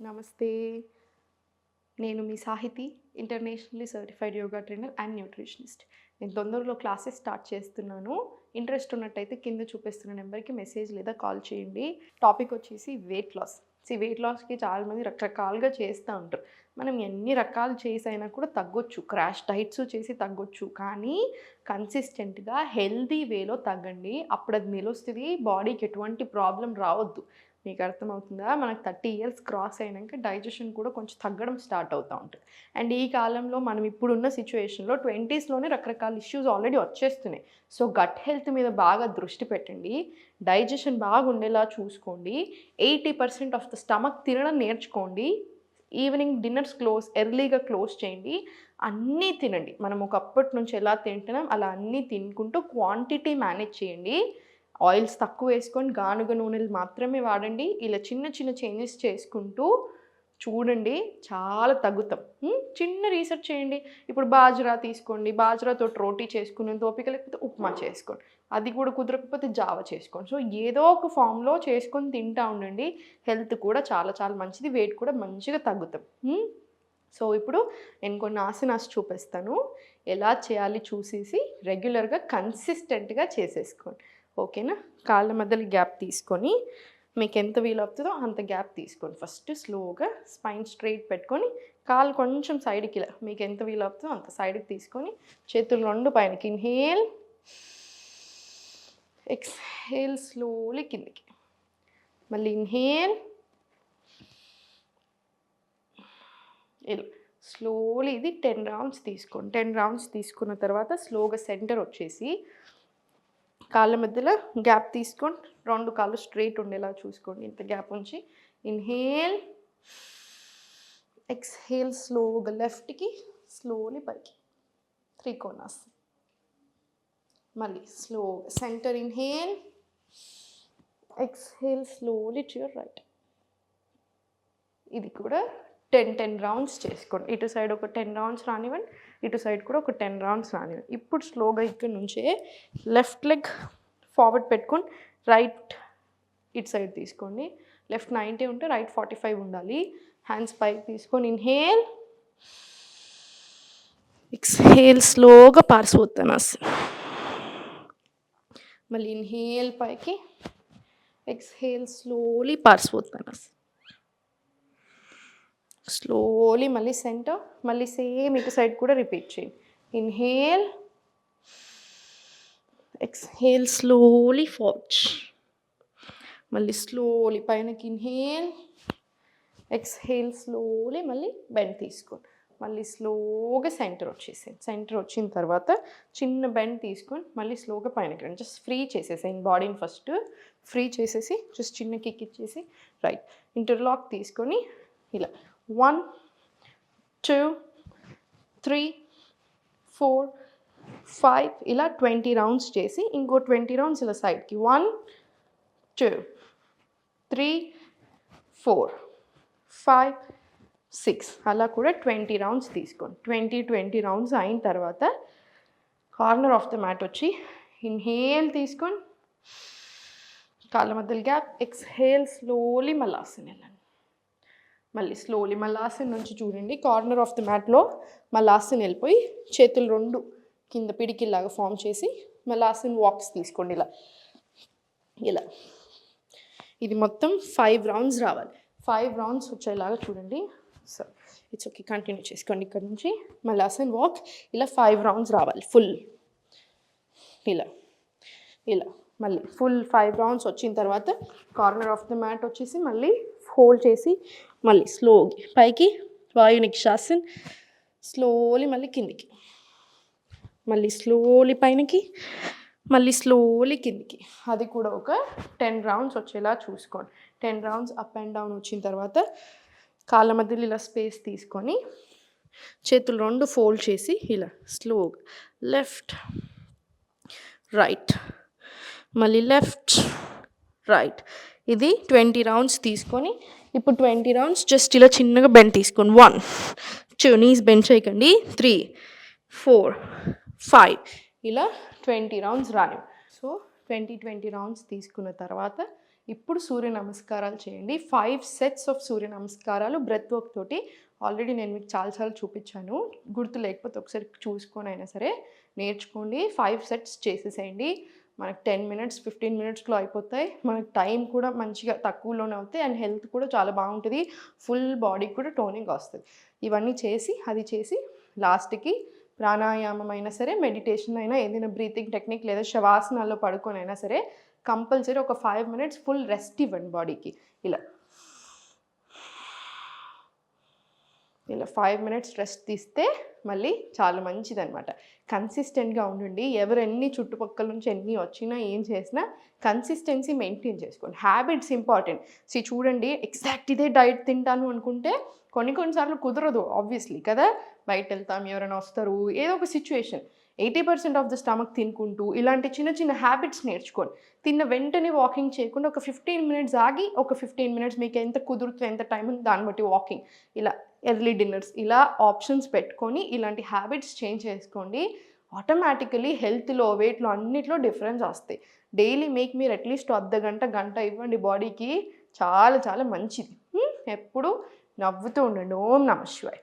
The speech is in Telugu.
నమస్తే. నేను మీ Sahithi, internationally certified yoga trainer and nutritionist. నేను తొందరలో క్లాసెస్ స్టార్ట్ చేస్తున్నాను. ఇంట్రెస్ట్ ఉన్నట్టయితే కింద చూపిస్తున్న నెంబర్కి మెసేజ్ లేదా కాల్ చేయండి. టాపిక్ వచ్చేసి వెయిట్ లాస్. వెయిట్ లాస్కి చాలామంది రకరకాలుగా చేస్తూ ఉంటారు. మనం ఎన్ని రకాలు చేసైనా కూడా తగ్గొచ్చు. క్రాష్ డైట్స్ చేసి తగ్గొచ్చు. కానీ కన్సిస్టెంట్గా హెల్దీ వేలో తగ్గండి. అప్పుడు అది నిలుస్తుంది. బాడీకి ఎటువంటి ప్రాబ్లం రావద్దు. మీకు అర్థమవుతుందా? మనకు 30 ఇయర్స్ క్రాస్ అయినాక డైజెషన్ కూడా కొంచెం తగ్గడం స్టార్ట్ అవుతూ ఉంటుంది. అండ్ ఈ కాలంలో మనం ఇప్పుడున్న సిచ్యువేషన్లో 20స్లోనే రకరకాల ఇష్యూస్ ఆల్రెడీ వచ్చేస్తున్నాయి. సో గట్ హెల్త్ మీద బాగా దృష్టి పెట్టండి. డైజెషన్ బాగా ఉండేలా చూసుకోండి. 80% ఆఫ్ ద స్టమక్ తినడం నేర్చుకోండి. ఈవినింగ్ డిన్నర్స్ ఎర్లీగా క్లోజ్ చేయండి. అన్నీ తినండి. మనం ఒకప్పటి నుంచి ఎలా తింటున్నాం అలా అన్నీ తినుకుంటూ క్వాంటిటీ మేనేజ్ చేయండి. ఆయిల్స్ తక్కువ వేసుకొని గానుగ నూనెలు మాత్రమే వాడండి. ఇలా చిన్న చిన్న చేంజెస్ చేసుకుంటూ చూడండి, చాలా తగ్గుతాం. చిన్న రీసెర్చ్ చేయండి. ఇప్పుడు బాజ్రా తీసుకోండి, బాజ్రాతో రోటీ చేసుకునేంత ఓపిక లేకపోతే ఉప్మా చేసుకోండి. అది కూడా కుదరకపోతే జావ చేసుకోండి. సో ఏదో ఒక ఫామ్లో చేసుకొని తింటూ ఉండండి. హెల్త్ కూడా చాలా చాలా మంచిది. వెయిట్ కూడా మంచిగా తగ్గుతాం. సో ఇప్పుడు నేను కొన్ని ఆసనాస్ చూపిస్తాను. ఎలా చేయాలి చూసేసి రెగ్యులర్గా కన్సిస్టెంట్గా చేసేసుకోండి. ఓకేనా? కాళ్ళ మధ్యలో గ్యాప్ తీసుకొని మీకు ఎంత వీలవుతుందో అంత గ్యాప్ తీసుకోండి. ఫస్ట్ స్లోగా స్పైన్ స్ట్రైట్ పెట్టుకొని కాళ్ళు కొంచెం సైడ్కి ఇలా మీకు ఎంత వీలవుతుందో అంత సైడ్కి తీసుకొని చేతులు రెండు పైనకి ఇన్హేల్, ఎక్స్హేల్ స్లోలీ కిందికి. మళ్ళీ ఇన్హేల్, ఇలా స్లోలీ. ఇది 10 రౌండ్స్ తీసుకోండి. 10 రౌండ్స్ తీసుకున్న తర్వాత స్లోగా సెంటర్ వచ్చేసి కాళ్ళ మధ్యలో గ్యాప్ తీసుకొని 2 కాళ్ళు స్ట్రైట్ ఉండేలా చూసుకోండి. ఇంత గ్యాప్ ఉంచి ఇన్హేల్, ఎక్స్హేల్ స్లోగా లెఫ్ట్కి, స్లోలీ పైకి త్రికోణాస్. మళ్ళీ స్లోగా centre inhale, exhale slowly to your right. ఇది కూడా 10 రౌండ్స్ చేసుకోండి. ఇటు సైడ్ ఒక 10 రౌండ్స్ రానివ్వండి, ఇటు సైడ్ కూడా ఒక 10 రౌండ్స్ రానివ్వండి. ఇప్పుడు స్లోగా ఇక్కడ నుంచే లెఫ్ట్ లెగ్ ఫార్వర్డ్ పెట్టుకొని రైట్ ఇటు సైడ్ తీసుకోండి. లెఫ్ట్ 90 ఉంటే రైట్ 45 ఉండాలి. హ్యాండ్స్ పైకి తీసుకొని ఇన్హేల్, ఎక్స్హేల్ స్లోగా పార్శ్వోత్తనాసన్. మళ్ళీ ఇన్హేల్ పైకి, ఎక్స్హేల్ స్లోలీ పార్శ్వోత్తనాసన్. స్లోలీ మళ్ళీ సెంటర్. మళ్ళీ సేమ్ ఇటు సైడ్ కూడా రిపీట్ చేయండి. Inhale, exhale slowly forward. మళ్ళీ స్లోలీ పైనకి ఇన్హేల్, ఎక్స్హేల్ స్లోలీ మళ్ళీ బెండ్ తీసుకోండి. మళ్ళీ స్లోగా సెంటర్ వచ్చేసేయండి. సెంటర్ వచ్చిన తర్వాత చిన్న బెండ్ తీసుకొని మళ్ళీ స్లోగా పైనకి రండి. జస్ట్ ఫ్రీ చేసేసేయండి బాడీని. ఫస్ట్ ఫ్రీ చేసేసి జస్ట్ చిన్న కిక్ ఇచ్చేసి రైట్ ఇంటర్లాక్ తీసుకొని ఇలా 1 2 3 4 5 ఇలా 20 రౌండ్స్ చేసి ఇంకో 20 రౌండ్స్ ఇలా సైడ్కి 1 2 3 4 5 6 అలా కూడా 20 రౌండ్స్ తీసుకోండి. 20 రౌండ్స్ అయిన తర్వాత కార్నర్ ఆఫ్ ద మ్యాట్ వచ్చి ఇన్హేల్ తీసుకొని కాళ్ళ మధ్యలో గ్యాప్, ఎక్స్హేల్ స్లోలీ మల్లాసన్ వెళ్ళండి. మళ్ళీ స్లోలీ మల్లాసన్ నుంచి చూడండి. కార్నర్ ఆఫ్ ద మ్యాట్లో మల్లాసన్ వెళ్ళిపోయి చేతులు 2 కింద పిడికిల్లాగా ఫామ్ చేసి మల్లాసన్ వాక్స్ తీసుకోండి. ఇలా ఇలా ఇది మొత్తం 5 రౌండ్స్ రావాలి. 5 రౌండ్స్ వచ్చేలాగా చూడండి. సో ఇట్స్ ఓకే, కంటిన్యూ చేసుకోండి. ఇక్కడ నుంచి మల్లాసన్ వాక్ ఇలా 5 రౌండ్స్ రావాలి ఫుల్. ఇలా ఇలా మళ్ళీ ఫుల్ 5 రౌండ్స్ వచ్చిన తర్వాత కార్నర్ ఆఫ్ ద మ్యాట్ వచ్చేసి మళ్ళీ హోల్డ్ చేసి మళ్ళీ స్లోగా పైకి వాయు నిక్షాసన్, స్లోలీ మళ్ళీ కిందికి, మళ్ళీ స్లోలీ పైనకి, మళ్ళీ స్లోలీ కిందికి. అది కూడా ఒక 10 రౌండ్స్ వచ్చేలా చూసుకోండి. 10 రౌండ్స్ అప్ అండ్ డౌన్ వచ్చిన తర్వాత కాళ్ళ మధ్యలో ఇలా స్పేస్ తీసుకొని చేతులు 2 ఫోల్డ్ చేసి ఇలా స్లోగా లెఫ్ట్ రైట్, మళ్ళీ లెఫ్ట్ రైట్. ఇది 20 రౌండ్స్ తీసుకొని ఇప్పుడు 20 రౌండ్స్ జస్ట్ ఇలా చిన్నగా బెండ్ తీసుకోండి. 1 2 నీస్ బెండ్ చేయకండి. 3 4 5 ఇలా 20 రౌండ్స్ రాని. సో 20 రౌండ్స్ తీసుకున్న తర్వాత ఇప్పుడు సూర్య నమస్కారాలు చేయండి. 5 సెట్స్ ఆఫ్ సూర్య నమస్కారాలు బ్రెత్ వర్క్ తోటి. ఆల్రెడీ నేను మీకు చాలాసార్లు చూపించాను, గుర్తు లేకపోతే ఒకసారి చూసుకొని అయినా సరే నేర్చుకోండి. 5 సెట్స్ చేసేసేయండి. మనకు 10 మినిట్స్ 15 మినిట్స్లో అయిపోతాయి. మనకు టైం కూడా మంచిగా తక్కువలోనే అవుతాయి అండ్ హెల్త్ కూడా చాలా బాగుంటుంది. ఫుల్ బాడీకి కూడా టోనింగ్ వస్తుంది. ఇవన్నీ చేసి అది చేసి లాస్ట్కి ప్రాణాయామం అయినా సరే, మెడిటేషన్ అయినా, ఏదైనా బ్రీతింగ్ టెక్నిక్ లేదా శవాసనాల్లో పడుకొని అయినా సరే కంపల్సరీ ఒక 5 మినిట్స్ ఫుల్ రెస్ట్ ఇవ్వండి బాడీకి. ఇలా 5 మినిట్స్ రెస్ట్ తీస్తే మళ్ళీ చాలా మంచిదన్నమాట. కన్సిస్టెంట్గా ఉండండి. ఎవరు ఎన్ని చుట్టుపక్కల నుంచి ఎన్ని వచ్చినా ఏం చేసినా కన్సిస్టెన్సీ మెయింటైన్ చేసుకోండి. Habits important. చూడండి, ఎగ్జాక్ట్ ఇదే డైట్ తింటాను అనుకుంటే కొన్నిసార్లు కుదరదు ఆబ్వియస్లీ కదా. బయట వెళ్తాం, ఎవరైనా వస్తారు, ఏదో ఒక సిచ్యువేషన్. 80% ఆఫ్ ద స్టమక్ తినుకుంటూ ఇలాంటి చిన్న చిన్న హ్యాబిట్స్ నేర్చుకోండి. తిన్న వెంటనే వాకింగ్ చేయకుండా ఒక 15 మినిట్స్ ఆగి ఒక 15 మినిట్స్ మీకు ఎంత కుదురుతుంది, ఎంత టైం ఉంది దాన్ని బట్టి వాకింగ్, ఇలా ఎర్లీ డిన్నర్స్, ఇలా ఆప్షన్స్ పెట్టుకొని ఇలాంటి హ్యాబిట్స్ చేంజ్ చేసుకోండి. ఆటోమేటికలీ హెల్త్లో, వెయిట్లో అన్నిట్లో డిఫరెన్స్ వస్తాయి. డైలీ మీరు అట్లీస్ట్ గంట ఇవ్వండి బాడీకి. చాలా చాలా మంచిది. ఎప్పుడు నవ్వుతూ ఉండండి. ఓం నమః శివాయ.